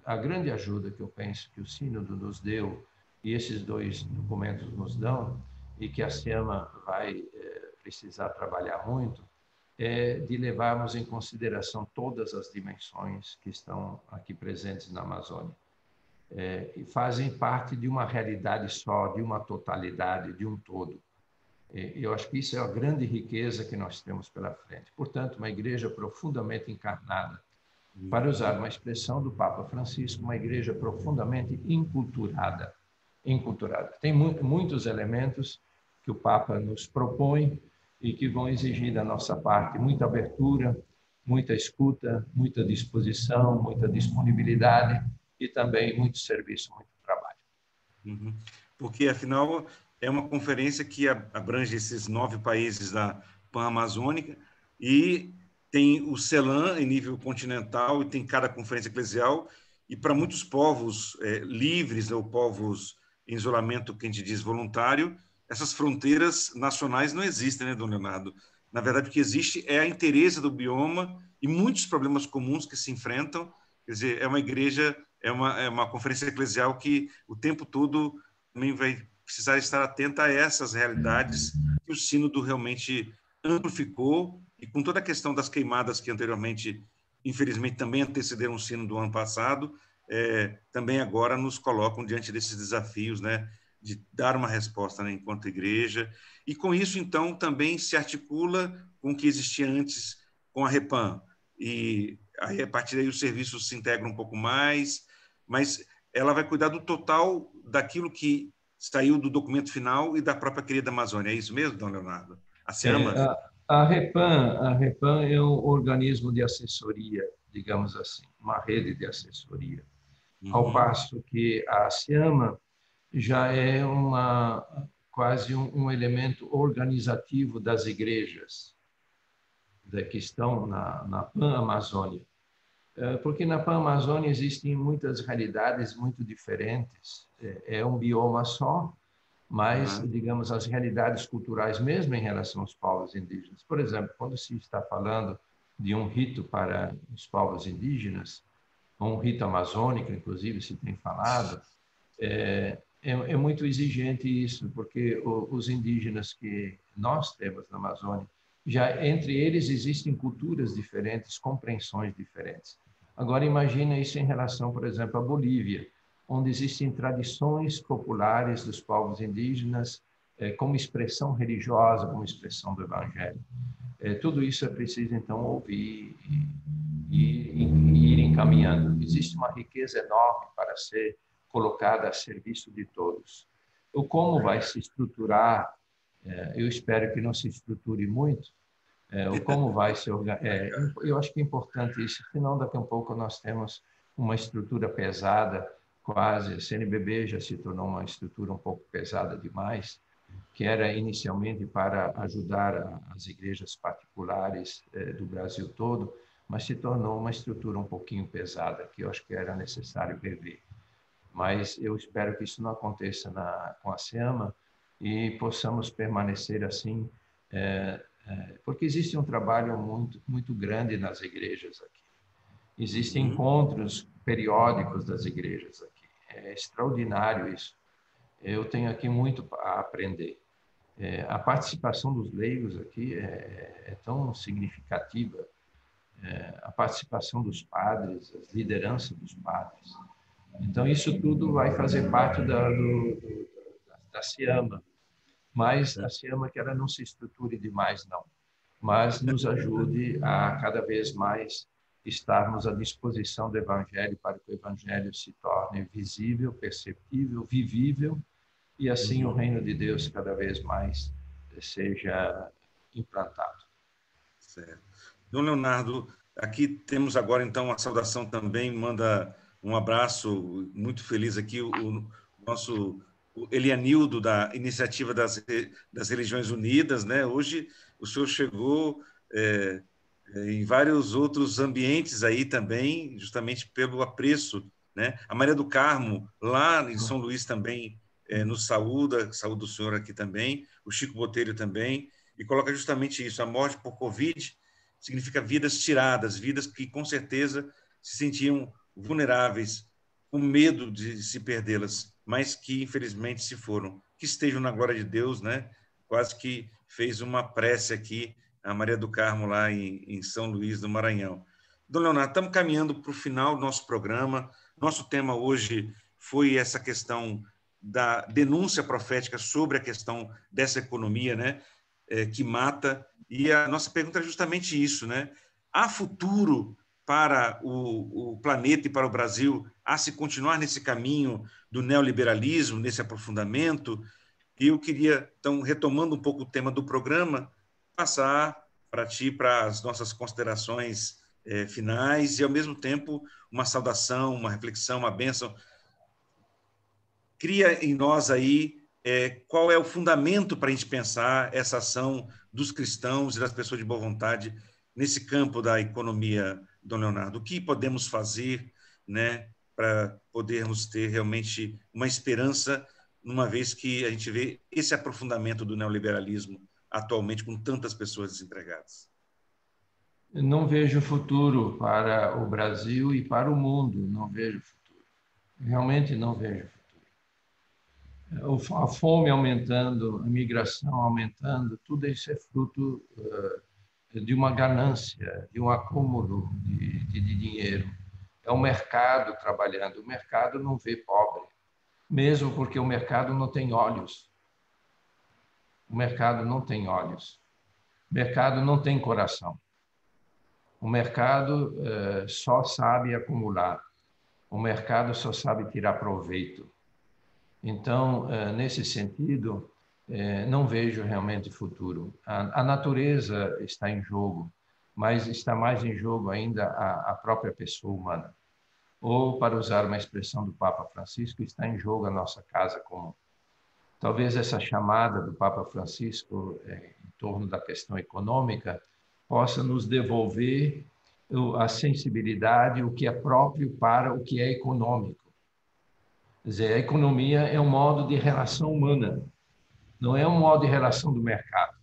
a grande ajuda que eu penso que o sínodo nos deu, e esses 2 documentos nos dão, e que a SIAMA vai precisar trabalhar muito, é de levarmos em consideração todas as dimensões que estão aqui presentes na Amazônia. E fazem parte de uma realidade só, de uma totalidade, de um todo. Eu acho que isso é a grande riqueza que nós temos pela frente. Portanto, uma igreja profundamente encarnada. Para usar uma expressão do Papa Francisco, uma igreja profundamente enculturada. Tem muitos elementos que o Papa nos propõe e que vão exigir da nossa parte muita abertura, muita escuta, muita disposição, muita disponibilidade e também muito serviço, muito trabalho. Porque, afinal, é uma conferência que abrange esses 9 países da Pan-Amazônica e tem o CELAM em nível continental e tem cada conferência eclesial, e para muitos povos livres ou povos em isolamento, que a gente diz voluntário, essas fronteiras nacionais não existem, né, Dom Leonardo? Na verdade, o que existe é a inteireza do bioma e muitos problemas comuns que se enfrentam. Quer dizer, é uma igreja, é uma conferência eclesial que o tempo todo também vai precisar estar atenta a essas realidades que o sínodo realmente amplificou, e com toda a questão das queimadas que anteriormente, infelizmente, também antecederam o sínodo do ano passado, também agora nos colocam diante desses desafios, né, de dar uma resposta, né, enquanto igreja. E com isso, então, também se articula com o que existia antes com a REPAM. E aí, a partir daí os serviços se integram um pouco mais, mas ela vai cuidar do total daquilo que saiu do documento final e da própria querida Amazônia. É isso mesmo, Dom Leonardo? A SIAMA? A REPAM é um organismo de assessoria, digamos assim, uma rede de assessoria. Ao passo que a SIAMA já é quase um elemento organizativo das igrejas. que estão na Pan-Amazônia. Porque na Pan-Amazônia existem muitas realidades muito diferentes. É um bioma só, mas, digamos, as realidades culturais, mesmo em relação aos povos indígenas. Por exemplo, quando se está falando de um rito para os povos indígenas, um rito amazônico, inclusive, se tem falado, é muito exigente isso, porque os indígenas que nós temos na Amazônia, já entre eles existem culturas diferentes, compreensões diferentes. Agora, imagina isso em relação, por exemplo, à Bolívia, onde existem tradições populares dos povos indígenas como expressão religiosa, como expressão do Evangelho. Tudo isso é preciso, então, ouvir e ir encaminhando. Existe uma riqueza enorme para ser colocada a serviço de todos. O como vai se estruturar, eu espero que não se estruture muito, o como vai se organizar. Eu acho que é importante isso, senão daqui a pouco nós temos uma estrutura pesada, quase. A CNBB já se tornou uma estrutura um pouco pesada demais, que era inicialmente para ajudar as igrejas particulares do Brasil todo, mas se tornou uma estrutura um pouquinho pesada, que eu acho que era necessário rever. Mas eu espero que isso não aconteça com a SEAMA e possamos permanecer assim, porque existe um trabalho muito grande nas igrejas aqui. Existem encontros periódicos das igrejas aqui. É extraordinário isso. Eu tenho aqui muito a aprender. A participação dos leigos aqui é tão significativa. A participação dos padres, as lideranças dos padres. Então, isso tudo vai fazer parte da SEAMA. Mas a SEAMA que ela não se estruture demais, não. Mas nos ajude a cada vez mais estarmos à disposição do Evangelho para que o Evangelho se torne visível, perceptível, vivível, e assim o reino de Deus cada vez mais seja implantado. Certo. Dom Leonardo, aqui temos agora então a saudação também, manda um abraço muito feliz aqui, o nosso Elianildo, da Iniciativa das Religiões Unidas, né? Hoje o senhor chegou em vários outros ambientes aí também, justamente pelo apreço, né? A Maria do Carmo, lá em São Luís também, nos saúda o senhor aqui também, o Chico Botelho também, e coloca justamente isso, a morte por Covid significa vidas tiradas, vidas que com certeza se sentiam vulneráveis, com medo de se perdê-las, mas que infelizmente se foram, que estejam na glória de Deus, né? Quase que fez uma prece aqui a Maria do Carmo lá em São Luís do Maranhão. Dom Leonardo, estamos caminhando para o final do nosso programa. Nosso tema hoje foi essa questão da denúncia profética sobre a questão dessa economia, né? Que mata. E a nossa pergunta é justamente isso, né? Há futuro para o planeta e para o Brasil a se continuar nesse caminho do neoliberalismo, nesse aprofundamento? E eu queria, então, retomando um pouco o tema do programa, passar para ti, para as nossas considerações finais e, ao mesmo tempo, uma saudação, uma reflexão, uma bênção. Cria em nós aí qual é o fundamento para a gente pensar essa ação dos cristãos e das pessoas de boa vontade nesse campo da economia, Dom Leonardo. O que podemos fazer, né, para podermos ter realmente uma esperança, uma vez que a gente vê esse aprofundamento do neoliberalismo atualmente com tantas pessoas desempregadas? Não vejo futuro para o Brasil e para o mundo, não vejo futuro. Realmente não vejo futuro. A fome aumentando, a migração aumentando, tudo isso é fruto de uma ganância, de um acúmulo de dinheiro. É o mercado trabalhando. O mercado não vê pobre, mesmo porque o mercado não tem olhos. O mercado não tem olhos. O mercado não tem coração. O mercado só sabe acumular. O mercado só sabe tirar proveito. Então, nesse sentido, não vejo realmente futuro. A natureza está em jogo, mas está mais em jogo ainda a própria pessoa humana. Ou, para usar uma expressão do Papa Francisco, está em jogo a nossa casa comum. Talvez essa chamada do Papa Francisco em torno da questão econômica possa nos devolver a sensibilidade, o que é próprio para o que é econômico. Quer dizer, a economia é um modo de relação humana, não é um modo de relação do mercado.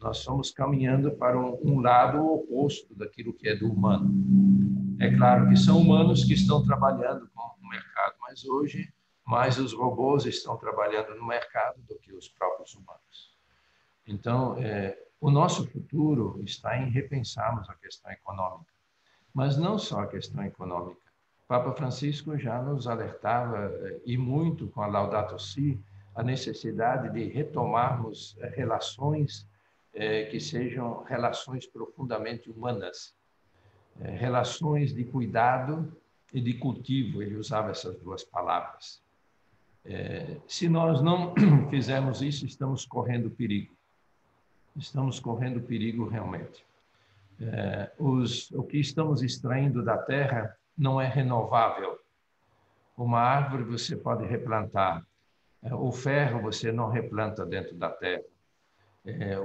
Nós estamos caminhando para um lado oposto daquilo que é do humano. É claro que são humanos que estão trabalhando com o mercado, mas hoje mais os robôs estão trabalhando no mercado do que os próprios humanos. Então, o nosso futuro está em repensarmos a questão econômica, mas não só a questão econômica. O Papa Francisco já nos alertava, e muito com a Laudato Si, a necessidade de retomarmos relações que sejam relações profundamente humanas, relações de cuidado e de cultivo. Ele usava essas duas palavras. Se nós não fizermos isso, estamos correndo perigo. Estamos correndo perigo realmente. O que estamos extraindo da terra não é renovável. Uma árvore você pode replantar. O ferro você não replanta dentro da terra.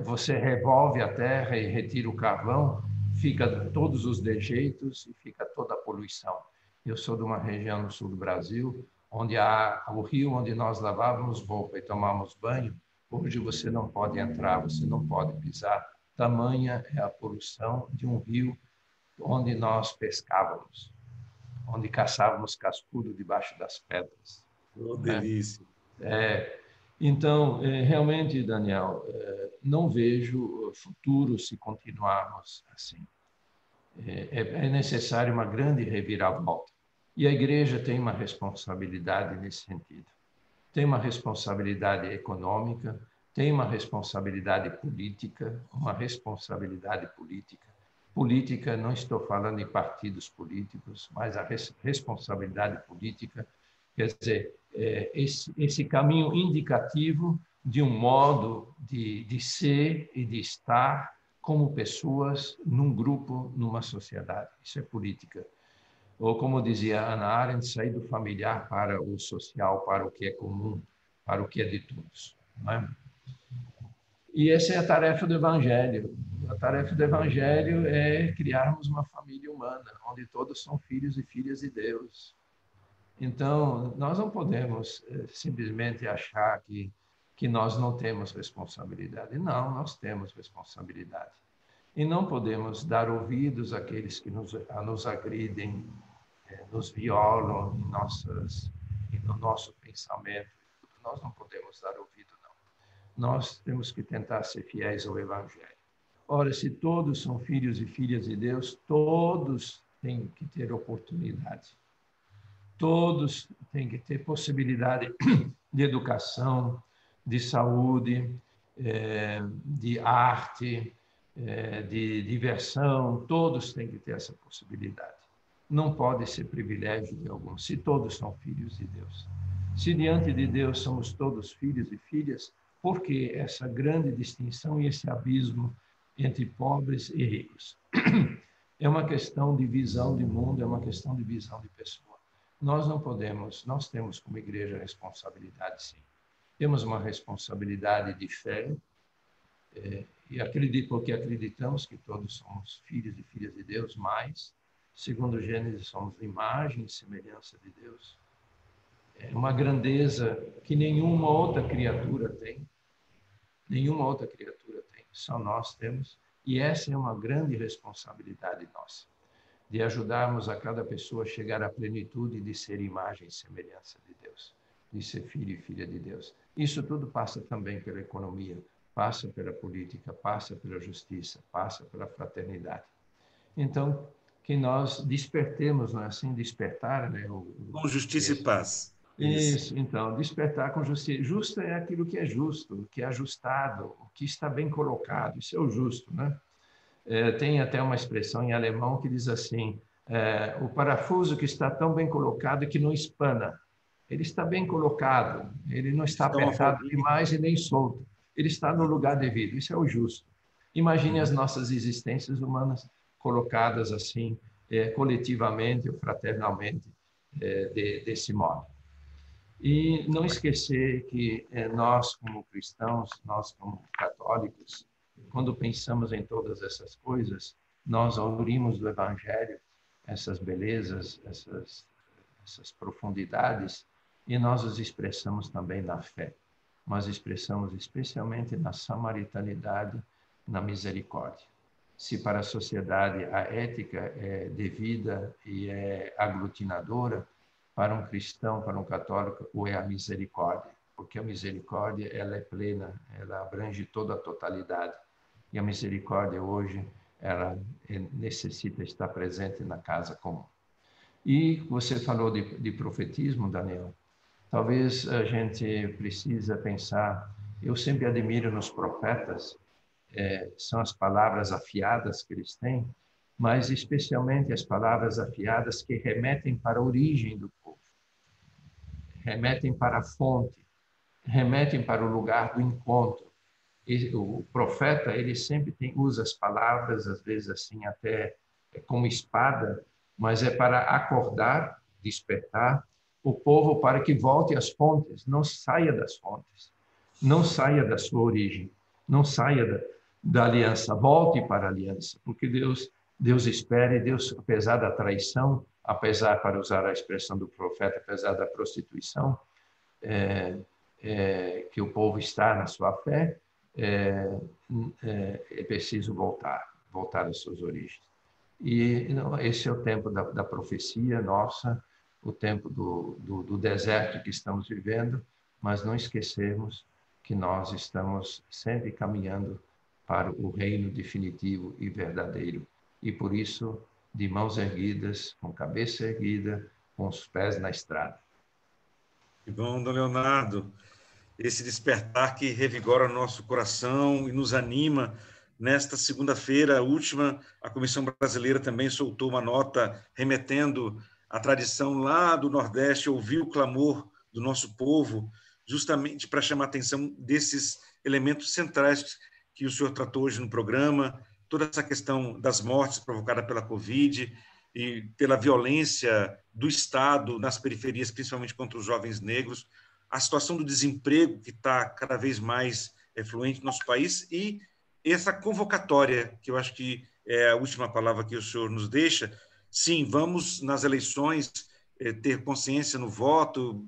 Você revolve a terra e retira o carvão, fica todos os dejeitos e fica toda a poluição. Eu sou de uma região no sul do Brasil, onde há o rio onde nós lavávamos roupa e tomávamos banho. Hoje você não pode entrar, você não pode pisar. Tamanha é a poluição de um rio onde nós pescávamos, onde caçávamos cascudo debaixo das pedras. Oh, delícia. Então, realmente, Daniel, não vejo futuro se continuarmos assim. É necessário uma grande reviravolta. E a igreja tem uma responsabilidade nesse sentido. Tem uma responsabilidade econômica, tem uma responsabilidade política, Política, não estou falando em partidos políticos, mas a responsabilidade política, quer dizer, esse caminho indicativo de um modo de ser e de estar como pessoas num grupo, numa sociedade. Isso é política. Ou, como dizia Hannah Arendt, sair do familiar para o social, para o que é comum, para o que é de todos. Não é? E essa é a tarefa do Evangelho. A tarefa do Evangelho é criarmos uma família humana, onde todos são filhos e filhas de Deus. Então, nós não podemos simplesmente achar que nós não temos responsabilidade. Não, nós temos responsabilidade. E não podemos dar ouvidos àqueles que nos agridem, nos violam no nosso pensamento. Nós não podemos dar ouvido, não. Nós temos que tentar ser fiéis ao Evangelho. Ora, se todos são filhos e filhas de Deus, todos têm que ter oportunidade. Todos têm que ter possibilidade de educação, de saúde, de arte, de diversão. Todos têm que ter essa possibilidade. Não pode ser privilégio de alguns, se todos são filhos de Deus. Se diante de Deus somos todos filhos e filhas, por que essa grande distinção e esse abismo entre pobres e ricos? É uma questão de visão de mundo, é uma questão de visão de pessoa. Nós não podemos, nós temos como igreja responsabilidade, sim. Temos uma responsabilidade de fé, e porque acreditamos que todos somos filhos e filhas de Deus, mas, segundo Gênesis, somos imagem e semelhança de Deus. É uma grandeza que nenhuma outra criatura tem. Nenhuma outra criatura tem, só nós temos. E essa é uma grande responsabilidade nossa, de ajudarmos a cada pessoa a chegar à plenitude de ser imagem e semelhança de Deus, de ser filho e filha de Deus. Isso tudo passa também pela economia, passa pela política, passa pela justiça, passa pela fraternidade. Então, que nós despertemos, não é assim? Despertar, né? Com justiça e paz. Isso, então, despertar com justiça. Justo é aquilo que é justo, o que é ajustado, o que está bem colocado. Isso é o justo, né? Tem até uma expressão em alemão que diz assim, o parafuso que está tão bem colocado que não espana. Ele está bem colocado, ele não está apertado demais e nem solto. Ele está no lugar devido. Isso é o justo. Imagine as nossas existências humanas colocadas assim, coletivamente ou fraternalmente, desse modo. E não esquecer que nós, como cristãos, nós, como católicos, quando pensamos em todas essas coisas, nós ouvimos do Evangelho essas belezas, essas profundidades, e nós os expressamos também na fé. Nós expressamos especialmente na samaritanidade, na misericórdia. Se para a sociedade a ética é devida e é aglutinadora, para um cristão, para um católico, ou é a misericórdia, porque a misericórdia ela é plena, ela abrange toda a totalidade. E a misericórdia hoje, ela necessita estar presente na casa comum. E você falou de profetismo, Daniel. Talvez a gente precisa pensar, eu sempre admiro nos profetas, são as palavras afiadas que eles têm, mas especialmente as palavras afiadas que remetem para a origem do povo, remetem para a fonte, remetem para o lugar do encontro. E o profeta, ele sempre usa as palavras, às vezes assim até como espada, mas é para acordar, despertar o povo para que volte às fontes, não saia das fontes, não saia da sua origem, não saia da aliança, volte para a aliança, porque Deus espera, e Deus, apesar da traição, apesar, para usar a expressão do profeta, apesar da prostituição, que o povo está na sua fé, é preciso voltar às suas origens. E esse é o tempo da profecia nossa, o tempo do deserto que estamos vivendo, mas não esquecermos que nós estamos sempre caminhando para o reino definitivo e verdadeiro. E por isso, de mãos erguidas, com cabeça erguida, com os pés na estrada. Que bom, Dom Leonardo, esse despertar que revigora nosso coração e nos anima. Nesta segunda-feira, última, a Comissão Brasileira também soltou uma nota remetendo à tradição lá do Nordeste, ouvir o clamor do nosso povo, justamente para chamar a atenção desses elementos centrais que o senhor tratou hoje no programa, toda essa questão das mortes provocadas pela Covid e pela violência do Estado nas periferias, principalmente contra os jovens negros, a situação do desemprego que está cada vez mais fluente no nosso país e essa convocatória, que eu acho que é a última palavra que o senhor nos deixa. Sim, vamos nas eleições ter consciência no voto,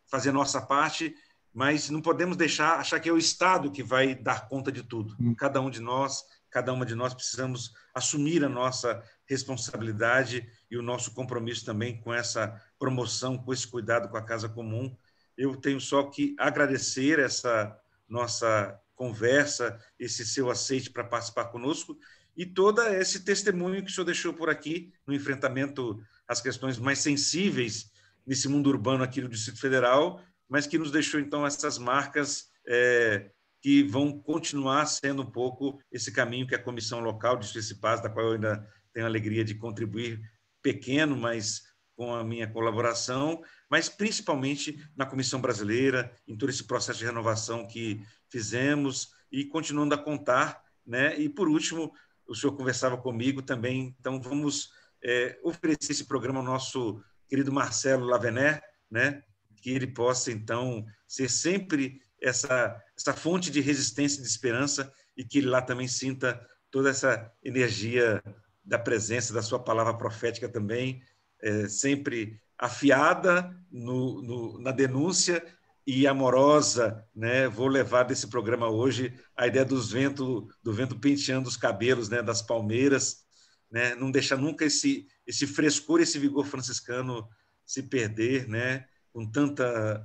fazer a nossa parte, mas não podemos achar que é o Estado que vai dar conta de tudo. Cada uma de nós precisamos assumir a nossa responsabilidade e o nosso compromisso também com essa promoção, com esse cuidado com a casa comum. Eu tenho só que agradecer essa nossa conversa, esse seu aceite para participar conosco e todo esse testemunho que o senhor deixou por aqui no enfrentamento às questões mais sensíveis nesse mundo urbano aqui do Distrito Federal, mas que nos deixou, então, essas marcas que vão continuar sendo um pouco esse caminho que a Comissão Local de Justiça e Paz, da qual eu ainda tenho a alegria de contribuir, pequeno, mas com a minha colaboração, mas principalmente na Comissão Brasileira, em todo esse processo de renovação que fizemos e continuando a contar, né? E, por último, o senhor conversava comigo também, então vamos oferecer esse programa ao nosso querido Marcelo Lavener, né? Que ele possa, então, ser sempre essa fonte de resistência e de esperança e que ele lá também sinta toda essa energia da presença da sua palavra profética também, sempre afiada na denúncia e amorosa, né? Vou levar desse programa hoje a ideia do vento penteando os cabelos, né? Das palmeiras, né? Não deixar nunca esse frescor, esse vigor franciscano se perder, né? Com tanta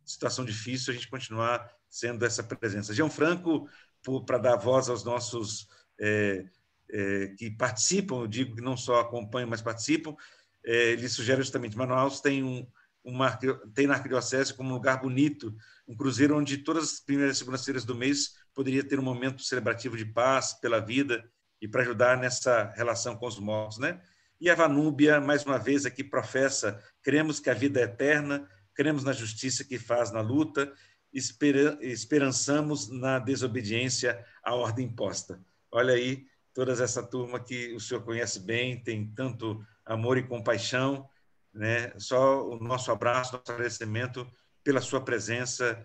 situação difícil, a gente continuar sendo essa presença. Gianfranco, para dar voz aos nossos que participam, eu digo que não só acompanham, mas participam, ele sugere justamente, Manaus tem na Arquidiocese como um lugar bonito, um cruzeiro onde todas as primeiras e segundas-feiras do mês poderia ter um momento celebrativo de paz pela vida e para ajudar nessa relação com os mortos, né? E a Vanúbia, mais uma vez, aqui professa, cremos que a vida é eterna, cremos na justiça que faz na luta, esperançamos na desobediência à ordem imposta. Olha aí, toda essa turma que o senhor conhece bem, tem tanto amor e compaixão, né? Só o nosso abraço, nosso agradecimento pela sua presença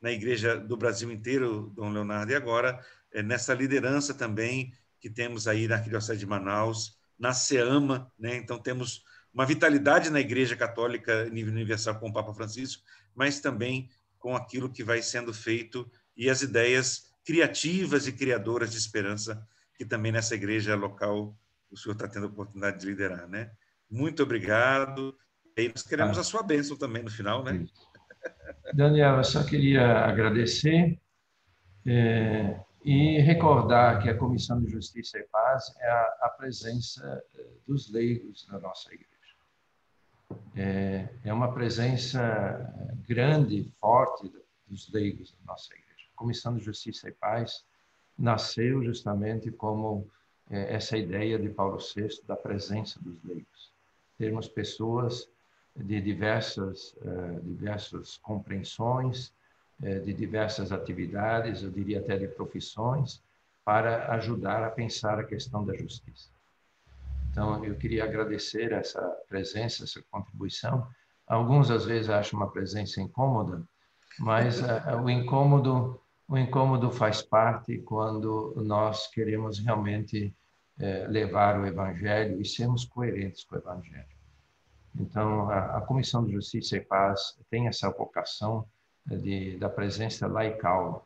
na Igreja do Brasil inteiro, Dom Leonardo, e agora nessa liderança também que temos aí na Arquidiocese de Manaus, na SEAMA, né? Então temos uma vitalidade na Igreja Católica nível universal com o Papa Francisco, mas também com aquilo que vai sendo feito e as ideias criativas e criadoras de esperança que também nessa igreja local o senhor está tendo a oportunidade de liderar, né? Muito obrigado. E nós queremos a sua bênção também no final, né? Daniel, eu só queria agradecer e recordar que a Comissão de Justiça e Paz é a presença dos leigos na nossa igreja. É uma presença grande, forte dos leigos da nossa igreja. A Comissão de Justiça e Paz nasceu justamente como essa ideia de Paulo VI da presença dos leigos. Termos pessoas de diversas compreensões, de diversas atividades, eu diria até de profissões, para ajudar a pensar a questão da justiça. Então, eu queria agradecer essa presença, essa contribuição. Alguns, às vezes, acham uma presença incômoda, mas o incômodo faz parte quando nós queremos realmente levar o Evangelho e sermos coerentes com o Evangelho. Então, a Comissão de Justiça e Paz tem essa vocação da presença laical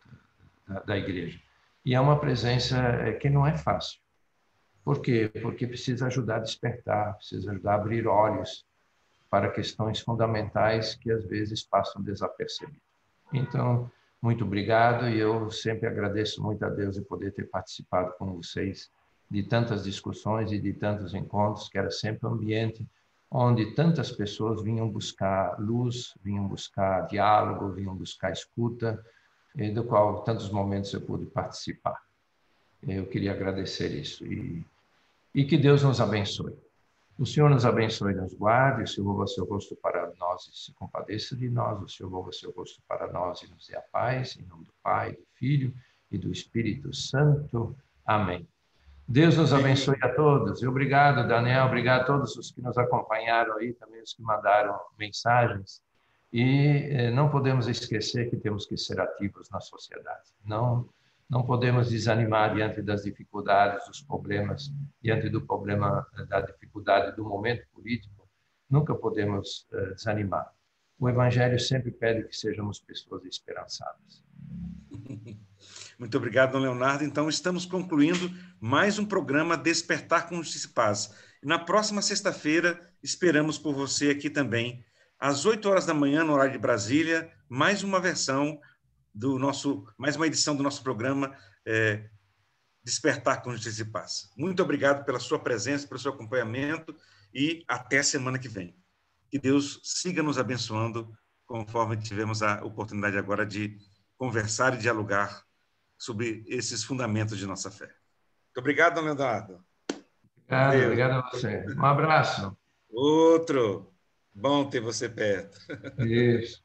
da Igreja. E é uma presença que não é fácil. Por quê? Porque precisa ajudar a despertar, precisa ajudar a abrir olhos para questões fundamentais que às vezes passam desapercebidas. Então, muito obrigado, e eu sempre agradeço muito a Deus de poder ter participado com vocês de tantas discussões e de tantos encontros, que era sempre um ambiente onde tantas pessoas vinham buscar luz, vinham buscar diálogo, vinham buscar escuta, do qual tantos momentos eu pude participar. Eu queria agradecer isso e que Deus nos abençoe. O Senhor nos abençoe e nos guarde, o Senhor volva seu rosto para nós e se compadeça de nós, o Senhor volva seu rosto para nós e nos dê a paz, em nome do Pai, do Filho e do Espírito Santo. Amém. Deus nos abençoe a todos. E obrigado, Daniel, obrigado a todos os que nos acompanharam aí, também os que mandaram mensagens. E não podemos esquecer que temos que ser ativos na sociedade. Não podemos desanimar diante das dificuldades, dos problemas, diante do problema da dificuldade do momento político. Nunca podemos desanimar. O Evangelho sempre pede que sejamos pessoas esperançadas. Muito obrigado, Dom Leonardo. Então, estamos concluindo mais um programa Despertar com Justiça e Paz. E na próxima sexta-feira, esperamos por você aqui também, às 8 horas da manhã, no horário de Brasília, mais uma mais uma edição do nosso programa Despertar com Justiça e Paz. Muito obrigado pela sua presença, pelo seu acompanhamento e até a semana que vem. Que Deus siga nos abençoando, conforme tivemos a oportunidade agora de conversar e dialogar sobre esses fundamentos de nossa fé. Muito obrigado, Dom Leonardo. Obrigado a você. Um abraço. Outro. Bom ter você perto. Isso.